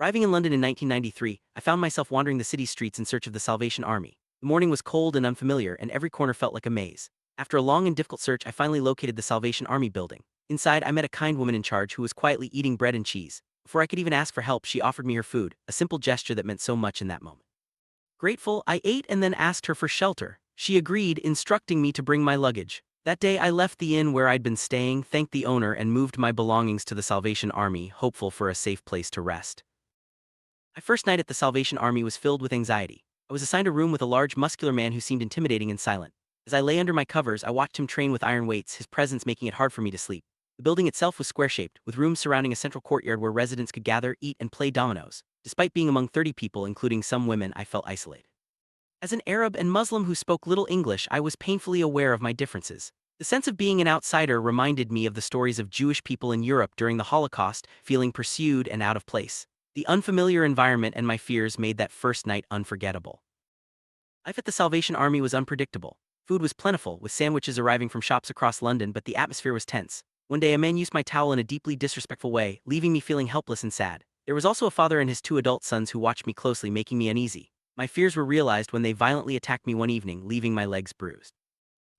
Arriving in London in 1993, I found myself wandering the city streets in search of the Salvation Army. The morning was cold and unfamiliar, and every corner felt like a maze. After a long and difficult search, I finally located the Salvation Army building. Inside, I met a kind woman in charge who was quietly eating bread and cheese. Before I could even ask for help, she offered me her food, a simple gesture that meant so much in that moment. Grateful, I ate and then asked her for shelter. She agreed, instructing me to bring my luggage. That day, I left the inn where I'd been staying, thanked the owner, and moved my belongings to the Salvation Army, hopeful for a safe place to rest. My first night at the Salvation Army was filled with anxiety. I was assigned a room with a large, muscular man who seemed intimidating and silent. As I lay under my covers, I watched him train with iron weights, his presence making it hard for me to sleep. The building itself was square-shaped, with rooms surrounding a central courtyard where residents could gather, eat, and play dominoes. Despite being among 30 people, including some women, I felt isolated. As an Arab and Muslim who spoke little English, I was painfully aware of my differences. The sense of being an outsider reminded me of the stories of Jewish people in Europe during the Holocaust, feeling pursued and out of place. The unfamiliar environment and my fears made that first night unforgettable. Life at the Salvation Army was unpredictable. Food was plentiful, with sandwiches arriving from shops across London, but the atmosphere was tense. One day, a man used my towel in a deeply disrespectful way, leaving me feeling helpless and sad. There was also a father and his two adult sons who watched me closely, making me uneasy. My fears were realized when they violently attacked me one evening, leaving my legs bruised.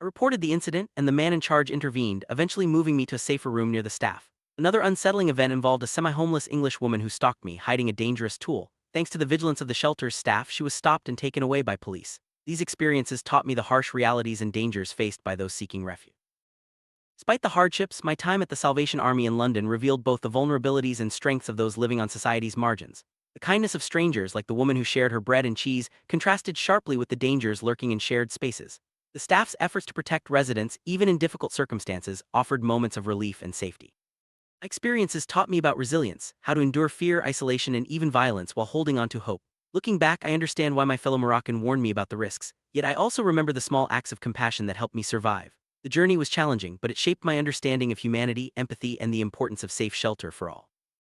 I reported the incident, and the man in charge intervened, eventually moving me to a safer room near the staff. Another unsettling event involved a semi-homeless English woman who stalked me, hiding a dangerous tool. Thanks to the vigilance of the shelter's staff, she was stopped and taken away by police. These experiences taught me the harsh realities and dangers faced by those seeking refuge. Despite the hardships, my time at the Salvation Army in London revealed both the vulnerabilities and strengths of those living on society's margins. The kindness of strangers, like the woman who shared her bread and cheese, contrasted sharply with the dangers lurking in shared spaces. The staff's efforts to protect residents, even in difficult circumstances, offered moments of relief and safety. My experiences taught me about resilience, how to endure fear, isolation, and even violence while holding on to hope. Looking back, I understand why my fellow Moroccan warned me about the risks, yet I also remember the small acts of compassion that helped me survive. The journey was challenging, but it shaped my understanding of humanity, empathy, and the importance of safe shelter for all.